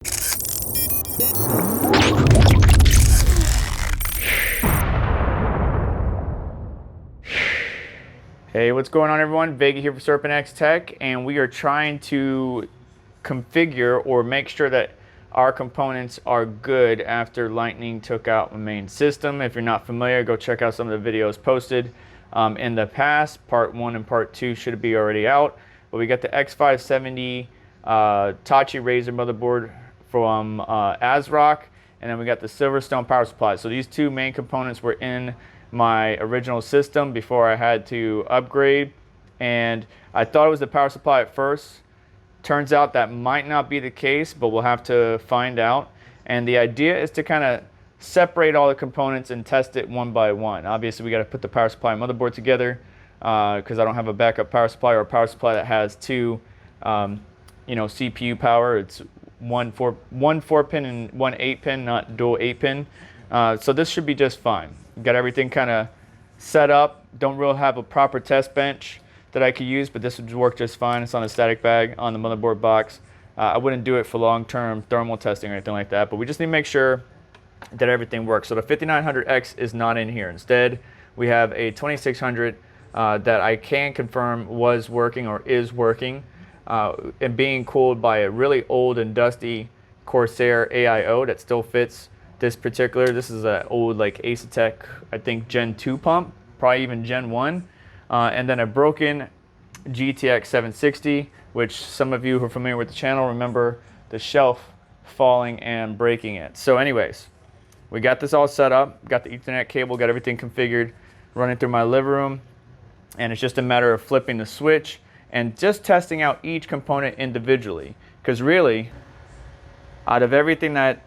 Hey, what's going on everyone? Vega here for SerpentX Tech, and we are trying to configure or make sure that our components are good after lightning took out the main system. If you're not familiar, go check out some of the videos posted in the past. Part 1 and Part 2 should be already out. But we got the X570 Tachi Razor motherboard from ASRock, and then we got the Silverstone power supply. So these two main components were in my original system before I had to upgrade, and I thought it was the power supply at first. Turns out that might not be the case, but we'll have to find out. And the idea is to kind of separate all the components and test it one by one. Obviously we got to put the power supply and motherboard together because I don't have a backup power supply or a power supply that has two CPU power. It's one 4-pin and one 8-pin, not dual 8-pin. So this should be just fine. Got everything kind of set up. Don't really have a proper test bench that I could use, but this would work just fine. It's on a static bag on the motherboard box. I wouldn't do it for long-term thermal testing or anything like that, but we just need to make sure that everything works. So the 5900X is not in here. Instead, we have a 2600 that I can confirm was working or is working and being cooled by a really old and dusty Corsair AIO that still fits this particular. This is an old like Asetek, I think Gen 2 pump, probably even Gen 1. And then a broken GTX 760, which some of you who are familiar with the channel remember the shelf falling and breaking it. So anyways, we got this all set up, got the Ethernet cable, got everything configured, running through my living room, and it's just a matter of flipping the switch and just testing out each component individually. Because really, out of everything that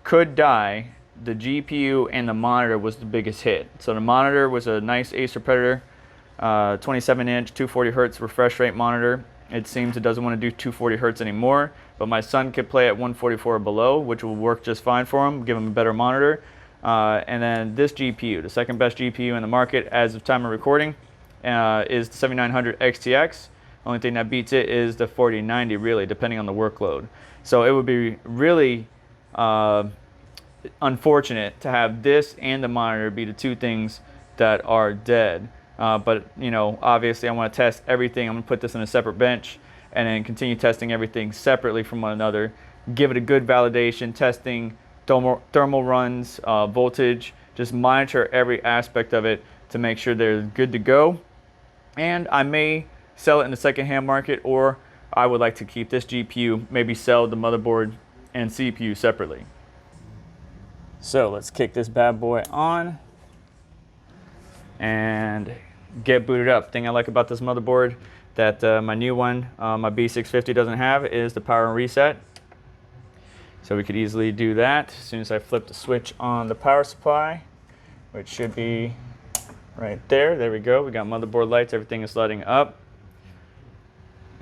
could die, the GPU and the monitor was the biggest hit. So the monitor was a nice Acer Predator 27-inch 240 hertz refresh rate monitor. It seems it doesn't want to do 240 hertz anymore, but my son could play at 144 or below, which will work just fine for him, give him a better monitor. And then this GPU, the second best GPU in the market as of time of recording, is the 7900 XTX. Only thing that beats it is the 4090, really, depending on the workload. So it would be really unfortunate to have this and the monitor be the two things that are dead. But you know, obviously I want to test everything. I'm going to put this in a separate bench and then continue testing everything separately from one another. Give it a good validation, testing thermal runs, voltage, just monitor every aspect of it to make sure they're good to go. And I may sell it in the secondhand market, or I would like to keep this GPU, maybe sell the motherboard and CPU separately. So let's kick this bad boy on and get booted up. Thing I like about this motherboard that my new one, my B650, doesn't have is the power and reset. So we could easily do that as soon as I flip the switch on the power supply, which should be right there. There we go. We got motherboard lights. Everything is lighting up.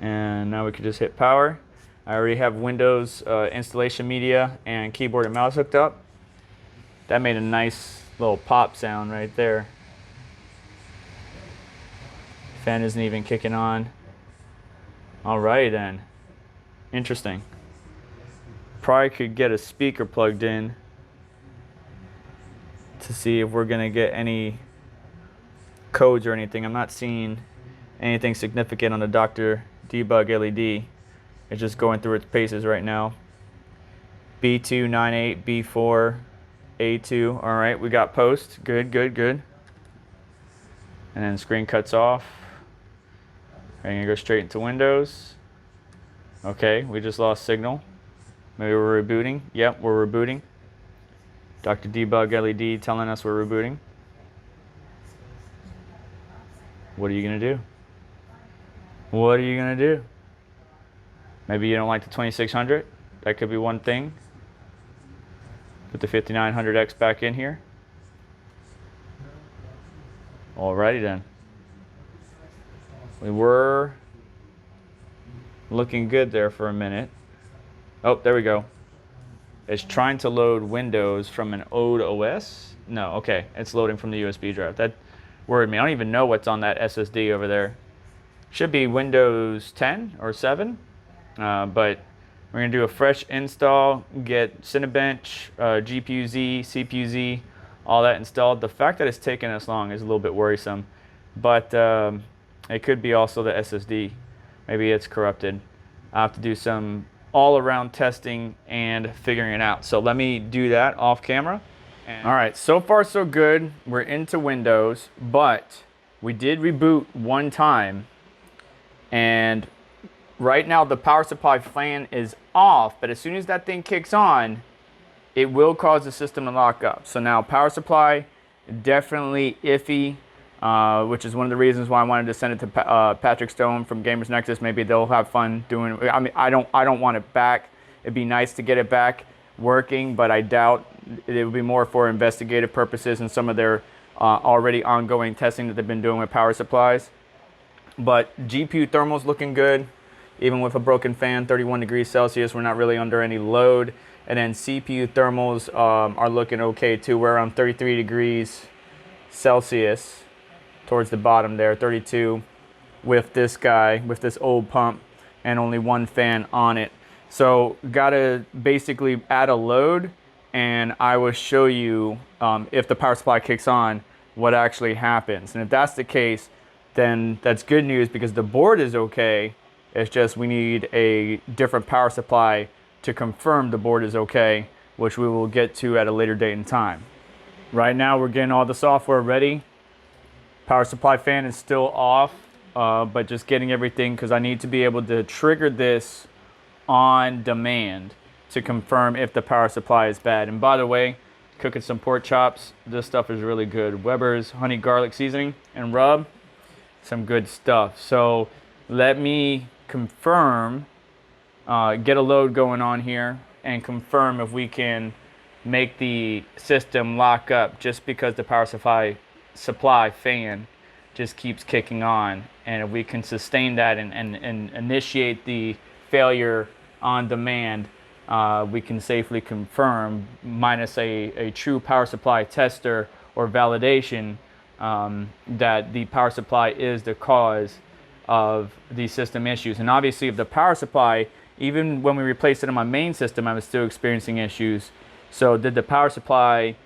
And now we can just hit power. I already have Windows installation media and keyboard and mouse hooked up. That made a nice little pop sound right there. Fan isn't even kicking on. Alrighty then. Interesting. Probably could get a speaker plugged in to see if we're gonna get any codes or anything. I'm not seeing anything significant on the Dr. Debug LED. It's just going through its paces right now. B298, B4, A2. All right, we got post. Good, good, good. And then the screen cuts off. I'm gonna go straight into Windows. Okay, we just lost signal. Maybe we're rebooting. Yep, we're rebooting. Dr. Debug LED telling us we're rebooting. What are you gonna do? What are you gonna do? Maybe you don't like the 2600. That could be one thing. Put the 5900X back in here. Alrighty then. We were looking good there for a minute. Oh, there we go. It's trying to load Windows from an old OS. No, okay, it's loading from the USB drive. That worried me. I don't even know what's on that SSD over there. Should be Windows 10 or 7, but We're gonna do a fresh install, get Cinebench, GPU-Z, CPU-Z, all that installed. The fact that it's taking us long is a little bit worrisome, but it could be also the SSD. Maybe it's corrupted. I have to do some all-around testing and figuring it out. So let me do that off camera. All right, so far so good. We're into Windows, but we did reboot one time, and right now the power supply fan is off, but as soon as that thing kicks on, it will cause the system to lock up. So now power supply, definitely iffy, which is one of the reasons why I wanted to send it to Patrick Stone from Gamers Nexus. Maybe they'll have fun doing it. I mean, I don't want it back. It'd be nice to get it back working, but I doubt it would be more for investigative purposes and some of their already ongoing testing that they've been doing with power supplies. But GPU thermal's looking good, even with a broken fan, 31 degrees Celsius. We're not really under any load. And then CPU thermals are looking okay too. We're around 33 degrees Celsius towards the bottom there, 32 with this guy, with this old pump, and only one fan on it. So gotta basically add a load, and I will show you if the power supply kicks on, what actually happens. And if that's the case, then that's good news because the board is okay. It's just we need a different power supply to confirm the board is okay, which we will get to at a later date and time. Right now we're getting all the software ready. Power supply fan is still off, but just getting everything because I need to be able to trigger this on demand to confirm if the power supply is bad. And by the way, cooking some pork chops, this stuff is really good. Weber's honey garlic seasoning and rub, some good stuff. So let me confirm, get a load going on here and confirm if we can make the system lock up, just because the power supply fan just keeps kicking on. And if we can sustain that and initiate the failure on demand, we can safely confirm, minus a true power supply tester or validation, that the power supply is the cause of these system issues. And obviously if the power supply, even when we replaced it in my main system, I was still experiencing issues. So did the power supply,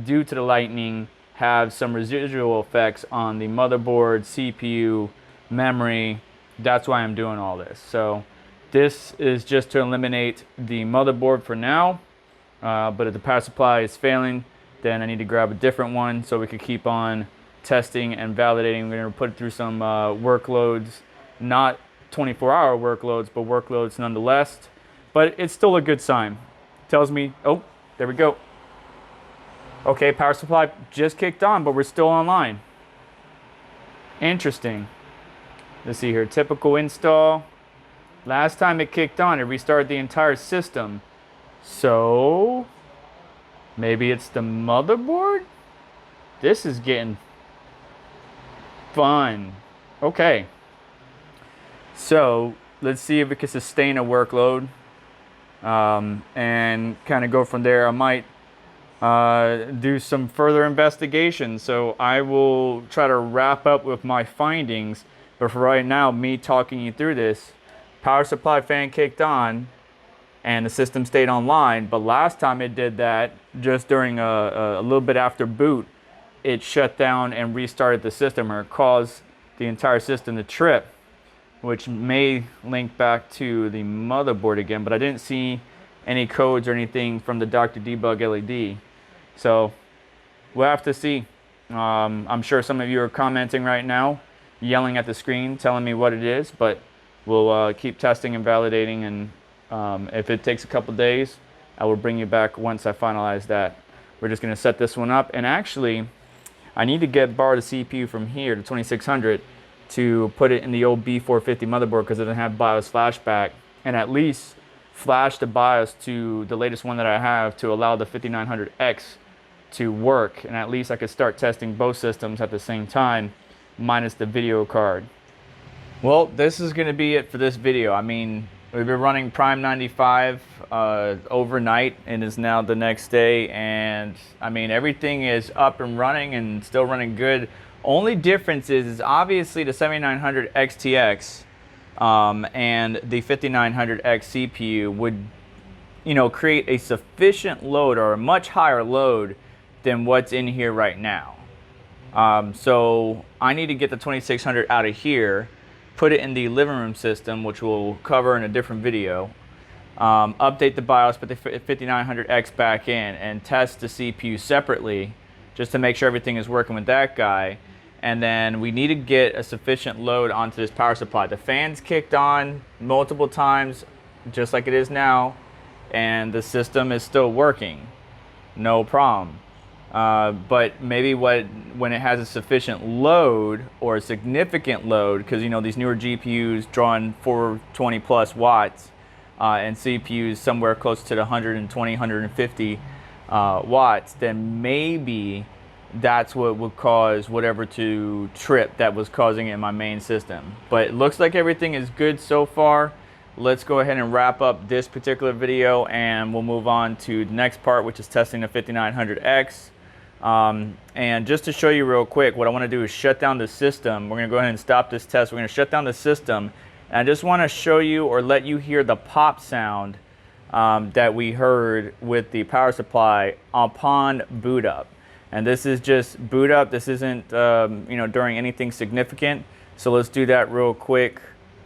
due to the lightning, have some residual effects on the motherboard, CPU, memory? That's why I'm doing all this. So this is just to eliminate the motherboard for now, but if the power supply is failing, then I need to grab a different one so we can keep on testing and validating. We're going to put it through some workloads, not 24-hour workloads, but workloads nonetheless. But it's still a good sign. It tells me, oh, there we go. Okay, power supply just kicked on, but we're still online. Interesting. Let's see here, typical install. Last time it kicked on, it restarted the entire system. So maybe it's the motherboard? This is getting fun. Okay. So let's see if we can sustain a workload and kind of go from there. I might do some further investigation. So I will try to wrap up with my findings. But for right now, me talking you through this, power supply fan kicked on and the system stayed online. But last time it did that, just during a little bit after boot, it shut down and restarted the system, or caused the entire system to trip, which may link back to the motherboard again. But I didn't see any codes or anything from the Dr. Debug LED. So we'll have to see. I'm sure some of you are commenting right now, yelling at the screen, telling me what it is, but we'll keep testing and validating, and if it takes a couple days, I will bring you back once I finalize that. We're just going to set this one up, and actually I need to borrow the CPU from here, the 2600, to put it in the old B450 motherboard because it doesn't have BIOS flashback, and at least flash the BIOS to the latest one that I have to allow the 5900X to work, and at least I could start testing both systems at the same time, minus the video card. Well, this is going to be it for this video. I mean, we've been running Prime 95 overnight, and it's now the next day, and I mean, everything is up and running and still running good. Only difference is obviously the 7900 XTX and the 5900X CPU would, create a sufficient load or a much higher load than what's in here right now. So I need to get the 2600 out of here, put it in the living room system, which we'll cover in a different video, update the BIOS, put the 5900X back in, and test the CPU separately just to make sure everything is working with that guy. And then we need to get a sufficient load onto this power supply. The fan's kicked on multiple times, just like it is now, and the system is still working, no problem. But maybe when it has a sufficient load or a significant load, because these newer GPUs drawing 420 plus watts, and CPUs somewhere close to the 120, 150 watts, then maybe that's what would cause whatever to trip that was causing it in my main system. But it looks like everything is good so far. Let's go ahead and wrap up this particular video, and we'll move on to the next part, which is testing the 5900X. And just to show you real quick, what I want to do is shut down the system. We're going to go ahead and stop this test. We're going to shut down the system, and I just want to show you or let you hear the pop sound that we heard with the power supply upon boot up. And this is just boot up. This isn't during anything significant. So let's do that real quick.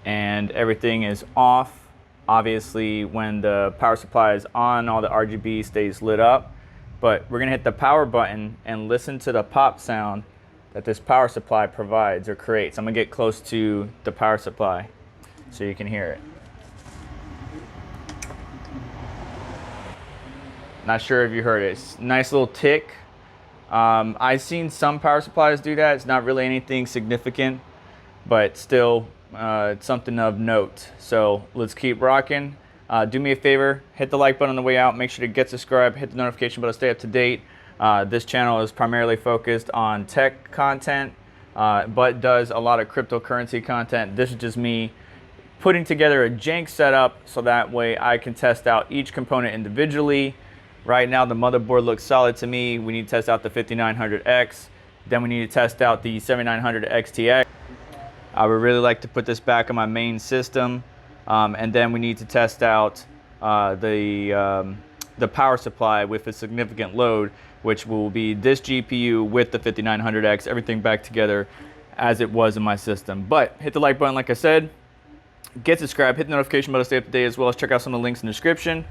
And everything is off. Obviously, when the power supply is on, all the RGB stays lit up. But we're gonna hit the power button and listen to the pop sound that this power supply provides or creates. I'm gonna get close to the power supply so you can hear it. Not sure if you heard it. It's a nice little tick. I've seen some power supplies do that. It's not really anything significant, but still it's something of note. So let's keep rocking. Do me a favor, hit the like button on the way out. Make sure to get subscribed, hit the notification bell to stay up to date. This channel is primarily focused on tech content, but does a lot of cryptocurrency content. This is just me putting together a jank setup so that way I can test out each component individually. Right now the motherboard looks solid to me. We need to test out the 5900X. Then we need to test out the 7900 XTX. I would really like to put this back on my main system. And then we need to test out the power supply with a significant load, which will be this GPU with the 5900X, everything back together as it was in my system. But hit the like button, like I said, get subscribed, hit the notification bell to stay up to date, as well as check out some of the links in the description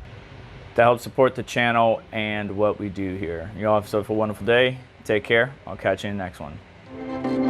that help support the channel and what we do here. You all have yourself a wonderful day. Take care. I'll catch you in the next one.